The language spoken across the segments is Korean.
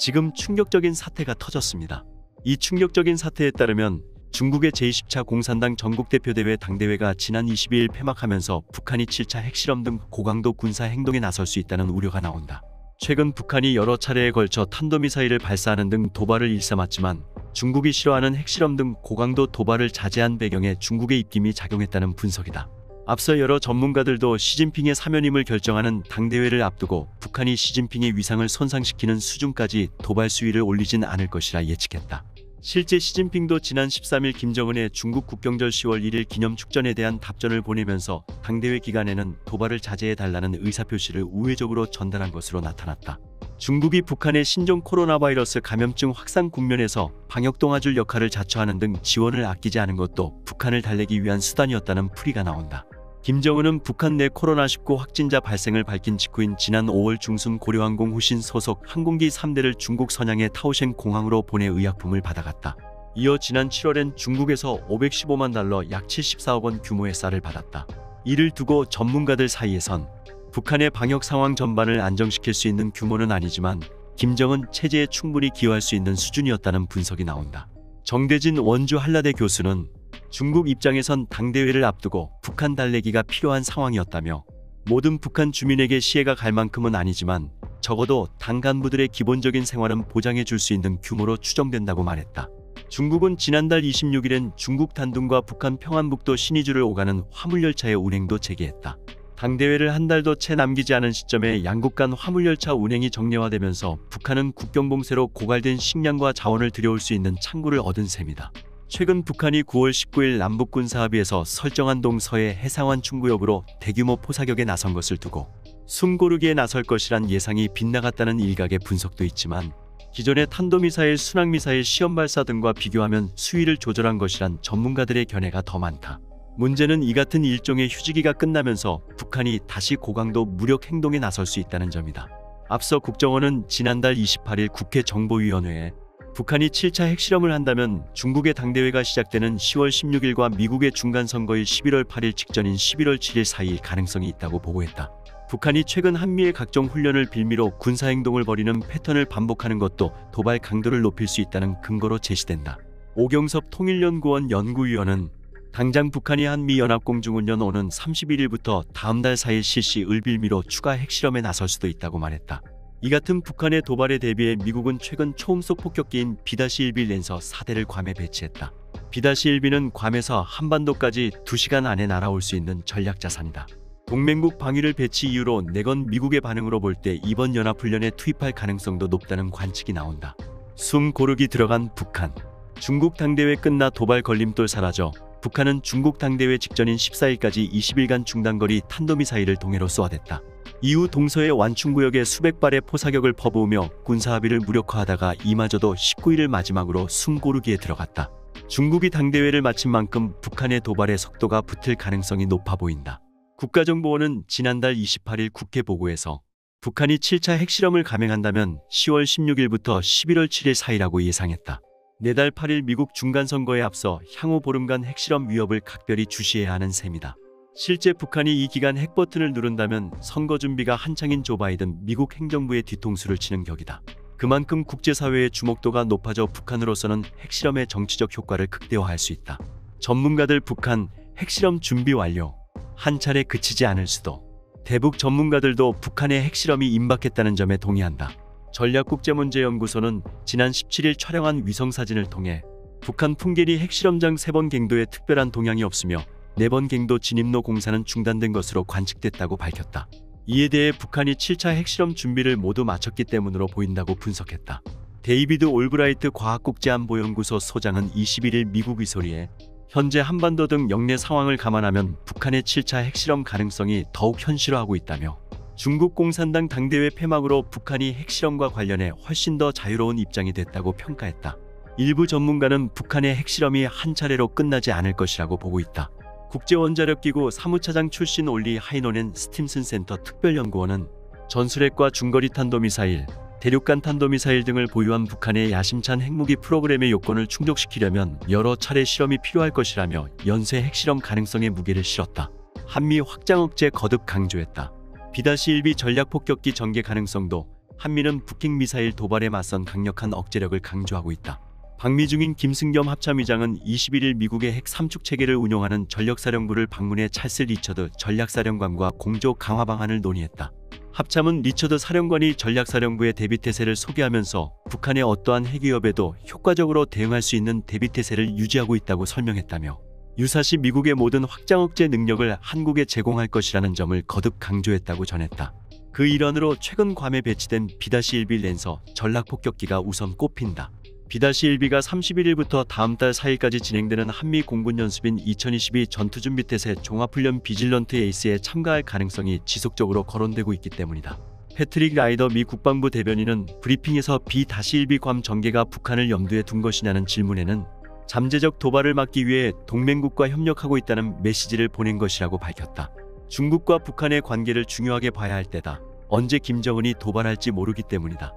지금 충격적인 사태가 터졌습니다. 이 충격적인 사태에 따르면 중국의 제20차 공산당 전국대표대회 당대회가 지난 22일 폐막하면서 북한이 7차 핵실험 등 고강도 군사 행동에 나설 수 있다는 우려가 나온다. 최근 북한이 여러 차례에 걸쳐 탄도미사일을 발사하는 등 도발을 일삼았지만 중국이 싫어하는 핵실험 등 고강도 도발을 자제한 배경에 중국의 입김이 작용했다는 분석이다. 앞서 여러 전문가들도 시진핑의 사면임을 결정하는 당대회를 앞두고 북한이 시진핑의 위상을 손상시키는 수준까지 도발 수위를 올리진 않을 것이라 예측했다. 실제 시진핑도 지난 13일 김정은의 중국 국경절 10월 1일 기념 축전에 대한 답전을 보내면서 당대회 기간에는 도발을 자제해달라는 의사표시를 우회적으로 전달한 것으로 나타났다. 중국이 북한의 신종 코로나 바이러스 감염증 확산 국면에서 방역 동아줄 역할을 자처하는 등 지원을 아끼지 않은 것도 북한을 달래기 위한 수단이었다는 풀이가 나온다. 김정은은 북한 내 코로나19 확진자 발생을 밝힌 직후인 지난 5월 중순 고려항공 후신 소속 항공기 3대를 중국 선양의 타오셴 공항으로 보내 의약품을 받아갔다. 이어 지난 7월엔 중국에서 515만 달러 약 74억 원 규모의 쌀을 받았다. 이를 두고 전문가들 사이에선 북한의 방역 상황 전반을 안정시킬 수 있는 규모는 아니지만 김정은 체제에 충분히 기여할 수 있는 수준이었다는 분석이 나온다. 정대진 원주 한라대 교수는 중국 입장에선 당대회를 앞두고 북한 달래기가 필요한 상황이었다며 모든 북한 주민에게 시혜가 갈 만큼은 아니지만 적어도 당 간부들의 기본적인 생활은 보장해 줄 수 있는 규모로 추정된다고 말했다. 중국은 지난달 26일엔 중국 단둥과 북한 평안북도 신의주를 오가는 화물열차의 운행도 재개했다. 당대회를 한 달도 채 남기지 않은 시점에 양국 간 화물열차 운행이 정례화되면서 북한은 국경봉쇄로 고갈된 식량과 자원을 들여올 수 있는 창구를 얻은 셈이다. 최근 북한이 9월 19일 남북군사합의에서 설정한 동서해 해상완 충구역으로 대규모 포사격에 나선 것을 두고 숨 고르기에 나설 것이란 예상이 빗나갔다는 일각의 분석도 있지만 기존의 탄도미사일, 순항미사일 시험 발사 등과 비교하면 수위를 조절한 것이란 전문가들의 견해가 더 많다. 문제는 이 같은 일종의 휴지기가 끝나면서 북한이 다시 고강도 무력 행동에 나설 수 있다는 점이다. 앞서 국정원은 지난달 28일 국회 정보위원회에 북한이 7차 핵실험을 한다면 중국의 당대회가 시작되는 10월 16일과 미국의 중간선거일 11월 8일 직전인 11월 7일 사이일 가능성이 있다고 보고했다. 북한이 최근 한미의 각종 훈련을 빌미로 군사행동을 벌이는 패턴을 반복하는 것도 도발 강도를 높일 수 있다는 근거로 제시된다. 오경섭 통일연구원 연구위원은 당장 북한이 한미연합공중훈련 오는 31일부터 다음 달 4일 실시을 빌미로 추가 핵실험에 나설 수도 있다고 말했다. 이 같은 북한의 도발에 대비해 미국은 최근 초음속 폭격기인 B-1B 랜서 4대를 괌에 배치했다. B-1B는 괌에서 한반도까지 2시간 안에 날아올 수 있는 전략자산이다. 동맹국 방위를 배치 이후로 내건 미국의 반응으로 볼 때 이번 연합훈련에 투입할 가능성도 높다는 관측이 나온다. 숨 고르기 들어간 북한. 중국 당대회 끝나 도발 걸림돌 사라져 북한은 중국 당대회 직전인 14일까지 20일간 중단거리 탄도미사일을 동해로 쏘아댔다. 이후 동서의 완충구역에 수백 발의 포사격을 퍼부으며 군사합의를 무력화하다가 이마저도 19일을 마지막으로 숨 고르기에 들어갔다. 중국이 당대회를 마친 만큼 북한의 도발의 속도가 붙을 가능성이 높아 보인다. 국가정보원은 지난달 28일 국회 보고에서 북한이 7차 핵실험을 감행한다면 10월 16일부터 11월 7일 사이라고 예상했다. 내달 8일 미국 중간선거에 앞서 향후 보름간 핵실험 위협을 각별히 주시해야 하는 셈이다. 실제 북한이 이 기간 핵버튼을 누른다면 선거 준비가 한창인 조 바이든 미국 행정부의 뒤통수를 치는 격이다. 그만큼 국제사회의 주목도가 높아져 북한으로서는 핵실험의 정치적 효과를 극대화할 수 있다. 전문가들 북한 핵실험 준비 완료. 한 차례 그치지 않을 수도. 대북 전문가들도 북한의 핵실험이 임박했다는 점에 동의한다. 전략국제문제연구소는 지난 17일 촬영한 위성사진을 통해 북한 풍계리 핵실험장 3번 갱도에 특별한 동향이 없으며 4번 갱도 진입로 공사는 중단된 것으로 관측됐다고 밝혔다. 이에 대해 북한이 7차 핵실험 준비를 모두 마쳤기 때문으로 보인다고 분석했다. 데이비드 올브라이트 과학국제안보연구소 소장은 21일 미국 의소리에 현재 한반도 등 영내 상황을 감안하면 북한의 7차 핵실험 가능성이 더욱 현실화하고 있다며 중국 공산당 당대회 폐막으로 북한이 핵실험과 관련해 훨씬 더 자유로운 입장이 됐다고 평가했다. 일부 전문가는 북한의 핵실험이 한 차례로 끝나지 않을 것이라고 보고 있다. 국제원자력기구 사무차장 출신 올리 하이노넨 스팀슨 센터 특별연구원은 전술핵과 중거리 탄도미사일, 대륙간 탄도미사일 등을 보유한 북한의 야심찬 핵무기 프로그램의 요건을 충족시키려면 여러 차례 실험이 필요할 것이라며 연쇄 핵실험 가능성에 무게를 실었다. 한미 확장 억제 거듭 강조했다. B-1B 전략폭격기 전개 가능성도 한미는 북핵 미사일 도발에 맞선 강력한 억제력을 강조하고 있다. 방미 중인 김승겸 합참의장은 21일 미국의 핵 3축 체계를 운용하는 전력사령부를 방문해 찰스 리처드 전략사령관과 공조 강화 방안을 논의했다. 합참은 리처드 사령관이 전략사령부의 대비태세를 소개하면서 북한의 어떠한 핵 위협에도 효과적으로 대응할 수 있는 대비태세를 유지하고 있다고 설명했다며 유사시 미국의 모든 확장 억제 능력을 한국에 제공할 것이라는 점을 거듭 강조했다고 전했다. 그 일환으로 최근 괌에 배치된 B-1B 랜서 전략폭격기가 우선 꼽힌다. B-1B가 31일부터 다음 달 4일까지 진행되는 한미 공군 연습인 2022 전투준비태세 종합훈련 비질런트 에이스에 참가할 가능성이 지속적으로 거론되고 있기 때문이다. 패트릭 라이더 미 국방부 대변인은 브리핑에서 B-1B 괌 전개가 북한을 염두에 둔 것이냐는 질문에는 잠재적 도발을 막기 위해 동맹국과 협력하고 있다는 메시지를 보낸 것이라고 밝혔다. 중국과 북한의 관계를 중요하게 봐야 할 때다. 언제 김정은이 도발할지 모르기 때문이다.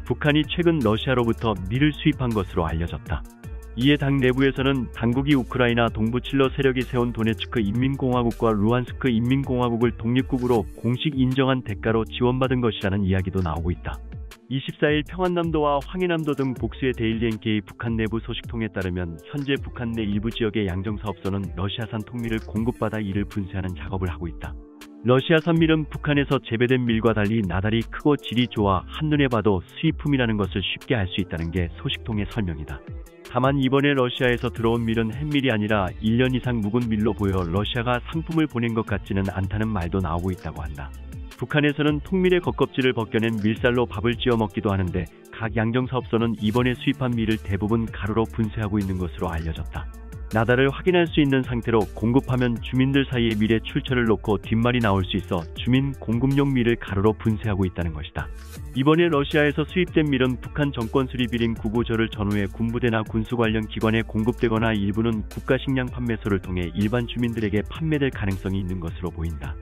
북한이 최근 러시아로부터 밀을 수입한 것으로 알려졌다. 이에 당 내부에서는 당국이 우크라이나 동부 칠러 세력이 세운 도네츠크 인민공화국과 루안스크 인민공화국을 독립국으로 공식 인정한 대가로 지원받은 것이라는 이야기도 나오고 있다. 24일 평안남도와 황해남도 등 복수의 데일리 NK 북한 내부 소식통에 따르면 현재 북한 내 일부 지역의 양정사업소는 러시아산 통밀을 공급받아 이를 분쇄하는 작업을 하고 있다. 러시아산 밀은 북한에서 재배된 밀과 달리 나달이 크고 질이 좋아 한눈에 봐도 수입품이라는 것을 쉽게 알 수 있다는 게 소식통의 설명이다. 다만 이번에 러시아에서 들어온 밀은 햇밀이 아니라 1년 이상 묵은 밀로 보여 러시아가 상품을 보낸 것 같지는 않다는 말도 나오고 있다고 한다. 북한에서는 통밀의 겉껍질을 벗겨낸 밀살로 밥을 지어 먹기도 하는데 각 양정사업소는 이번에 수입한 밀을 대부분 가루로 분쇄하고 있는 것으로 알려졌다. 나달을 확인할 수 있는 상태로 공급하면 주민들 사이에 밀의 출처를 놓고 뒷말이 나올 수 있어 주민 공급용 밀을 가루로 분쇄하고 있다는 것이다. 이번에 러시아에서 수입된 밀은 북한 정권 수립일인 9.9절을 전후에 군부대나 군수 관련 기관에 공급되거나 일부는 국가식량 판매소를 통해 일반 주민들에게 판매될 가능성이 있는 것으로 보인다.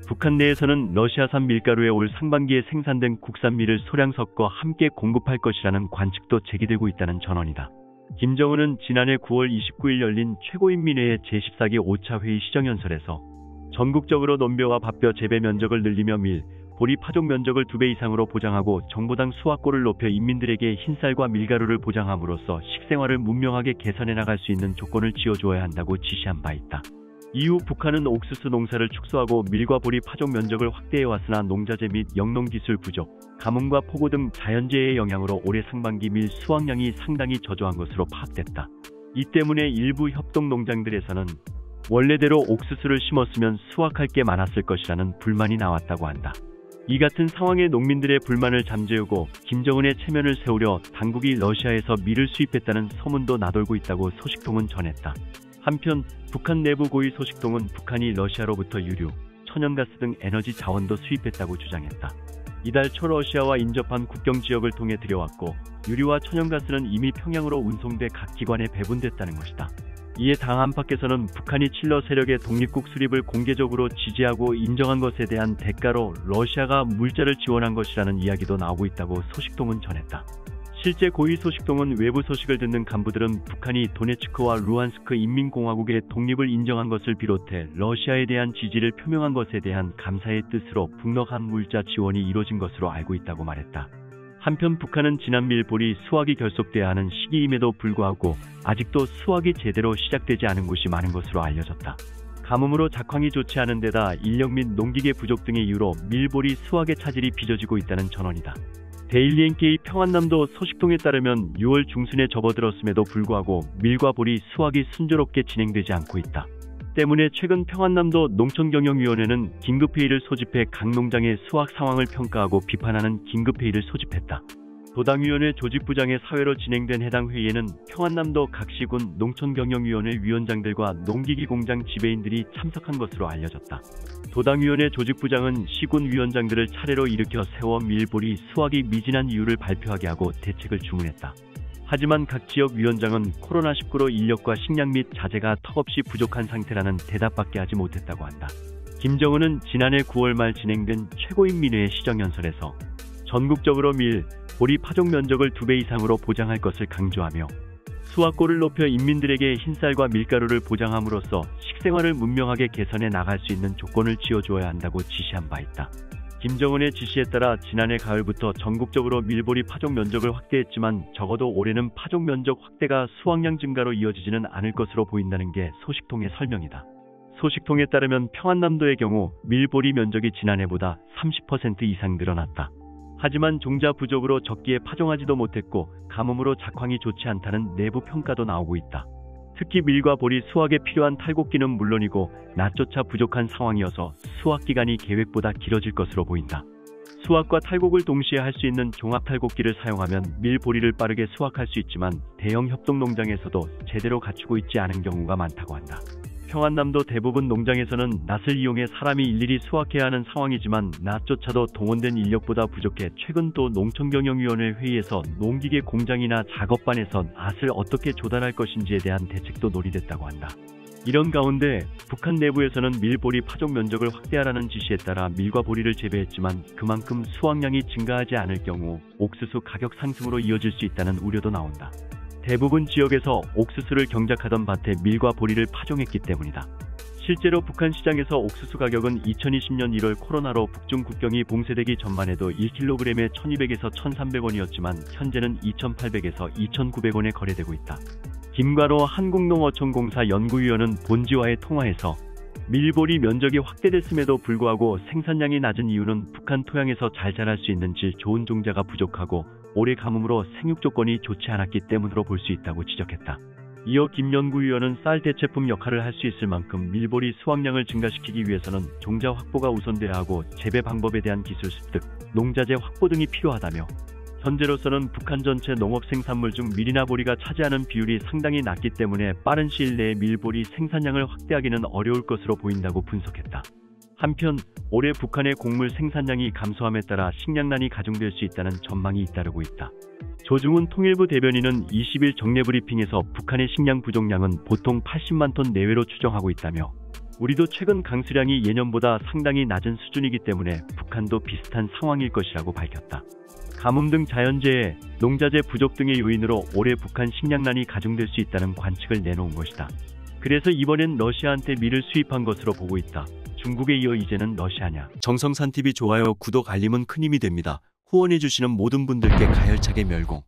북한 내에서는 러시아산 밀가루에 올 상반기에 생산된 국산 밀을 소량 섞어 함께 공급할 것이라는 관측도 제기되고 있다는 전언이다. 김정은은 지난해 9월 29일 열린 최고인민회의 제14기 5차 회의 시정연설에서 전국적으로 논벼와 밥벼 재배 면적을 늘리며 밀, 보리 파종 면적을 2배 이상으로 보장하고 정보당 수확고를 높여 인민들에게 흰쌀과 밀가루를 보장함으로써 식생활을 문명하게 개선해 나갈 수 있는 조건을 지어줘야 한다고 지시한 바 있다. 이후 북한은 옥수수 농사를 축소하고 밀과 보리 파종 면적을 확대해왔으나 농자재 및 영농기술 부족, 가뭄과 폭우 등 자연재해의 영향으로 올해 상반기 밀 수확량이 상당히 저조한 것으로 파악됐다. 이 때문에 일부 협동농장들에서는 원래대로 옥수수를 심었으면 수확할 게 많았을 것이라는 불만이 나왔다고 한다. 이 같은 상황에 농민들의 불만을 잠재우고 김정은의 체면을 세우려 당국이 러시아에서 밀을 수입했다는 소문도 나돌고 있다고 소식통은 전했다. 한편 북한 내부 고위 소식통은 북한이 러시아로부터 유류, 천연가스 등 에너지 자원도 수입했다고 주장했다. 이달 초 러시아와 인접한 국경 지역을 통해 들여왔고 유류와 천연가스는 이미 평양으로 운송돼 각 기관에 배분됐다는 것이다. 이에 당 안팎에서는 북한이 칠러 세력의 독립국 수립을 공개적으로 지지하고 인정한 것에 대한 대가로 러시아가 물자를 지원한 것이라는 이야기도 나오고 있다고 소식통은 전했다. 실제 고위 소식통은 외부 소식을 듣는 간부들은 북한이 도네츠크와 루안스크 인민공화국의 독립을 인정한 것을 비롯해 러시아에 대한 지지를 표명한 것에 대한 감사의 뜻으로 북러간 물자 지원이 이뤄진 것으로 알고 있다고 말했다. 한편 북한은 지난 밀보리 수확이 결속돼야 하는 시기임에도 불구하고 아직도 수확이 제대로 시작되지 않은 곳이 많은 것으로 알려졌다. 가뭄으로 작황이 좋지 않은 데다 인력 및 농기계 부족 등의 이유로 밀보리 수확의 차질이 빚어지고 있다는 전언이다. 데일리 NK 평안남도 소식통에 따르면 6월 중순에 접어들었음에도 불구하고 밀과 보리 수확이 순조롭게 진행되지 않고 있다. 때문에 최근 평안남도 농촌경영위원회는 긴급회의를 소집해 각 농장의 수확 상황을 평가하고 비판하는 긴급회의를 소집했다. 도당위원회 조직부장의 사회로 진행된 해당 회의에는 평안남도 각 시군 농촌경영위원회 위원장들과 농기기 공장 지배인들이 참석한 것으로 알려졌다. 도당위원회 조직부장은 시군 위원장들을 차례로 일으켜 세워 밀보리 수확이 미진한 이유를 발표하게 하고 대책을 주문했다. 하지만 각 지역 위원장은 코로나19로 인력과 식량 및 자재가 턱없이 부족한 상태라는 대답밖에 하지 못했다고 한다. 김정은은 지난해 9월 말 진행된 최고인민회의 시정연설에서 전국적으로 밀, 보리 파종 면적을 2배 이상으로 보장할 것을 강조하며 수확고를 높여 인민들에게 흰쌀과 밀가루를 보장함으로써 식생활을 문명하게 개선해 나갈 수 있는 조건을 지어줘야 한다고 지시한 바 있다. 김정은의 지시에 따라 지난해 가을부터 전국적으로 밀보리 파종 면적을 확대했지만 적어도 올해는 파종 면적 확대가 수확량 증가로 이어지지는 않을 것으로 보인다는 게 소식통의 설명이다. 소식통에 따르면 평안남도의 경우 밀보리 면적이 지난해보다 30% 이상 늘어났다. 하지만 종자 부족으로 적기에 파종하지도 못했고 가뭄으로 작황이 좋지 않다는 내부 평가도 나오고 있다. 특히 밀과 보리 수확에 필요한 탈곡기는 물론이고 낫조차 부족한 상황이어서 수확 기간이 계획보다 길어질 것으로 보인다. 수확과 탈곡을 동시에 할 수 있는 종합 탈곡기를 사용하면 밀, 보리를 빠르게 수확할 수 있지만 대형 협동농장에서도 제대로 갖추고 있지 않은 경우가 많다고 한다. 평안남도 대부분 농장에서는 낫을 이용해 사람이 일일이 수확해야 하는 상황이지만 낫조차도 동원된 인력보다 부족해 최근 또 농촌경영위원회 회의에서 농기계 공장이나 작업반에서 낫을 어떻게 조달할 것인지에 대한 대책도 논의됐다고 한다. 이런 가운데 북한 내부에서는 밀, 보리 파종 면적을 확대하라는 지시에 따라 밀과 보리를 재배했지만 그만큼 수확량이 증가하지 않을 경우 옥수수 가격 상승으로 이어질 수 있다는 우려도 나온다. 대부분 지역에서 옥수수를 경작하던 밭에 밀과 보리를 파종했기 때문이다. 실제로 북한 시장에서 옥수수 가격은 2020년 1월 코로나로 북중 국경이 봉쇄되기 전만해도 1kg에 1200에서 1300원이었지만 현재는 2800에서 2900원에 거래되고 있다. 김가로 한국농어촌공사 연구위원은 본지와의 통화에서 밀보리 면적이 확대됐음에도 불구하고 생산량이 낮은 이유는 북한 토양에서 잘 자랄 수 있는 질 좋은 종자가 부족하고 올해 가뭄으로 생육 조건이 좋지 않았기 때문으로 볼 수 있다고 지적했다. 이어 김 연구위원은 쌀 대체품 역할을 할 수 있을 만큼 밀보리 수확량을 증가시키기 위해서는 종자 확보가 우선돼야 하고 재배 방법에 대한 기술 습득, 농자재 확보 등이 필요하다며 현재로서는 북한 전체 농업 생산물 중 밀이나 보리가 차지하는 비율이 상당히 낮기 때문에 빠른 시일 내에 밀보리 생산량을 확대하기는 어려울 것으로 보인다고 분석했다. 한편 올해 북한의 곡물 생산량이 감소함에 따라 식량난이 가중될 수 있다는 전망이 잇따르고 있다. 조중훈 통일부 대변인은 20일 정례 브리핑에서 북한의 식량 부족량은 보통 80만 톤 내외로 추정하고 있다며 우리도 최근 강수량이 예년보다 상당히 낮은 수준이기 때문에 북한도 비슷한 상황일 것이라고 밝혔다. 가뭄 등 자연재해, 농자재 부족 등의 요인으로 올해 북한 식량난이 가중될 수 있다는 관측을 내놓은 것이다. 그래서 이번엔 러시아한테 밀을 수입한 것으로 보고 있다. 중국에 이어 이제는 러시아냐. 정성산TV 좋아요, 구독, 알림은 큰 힘이 됩니다. 후원해주시는 모든 분들께 가열차게 멸공.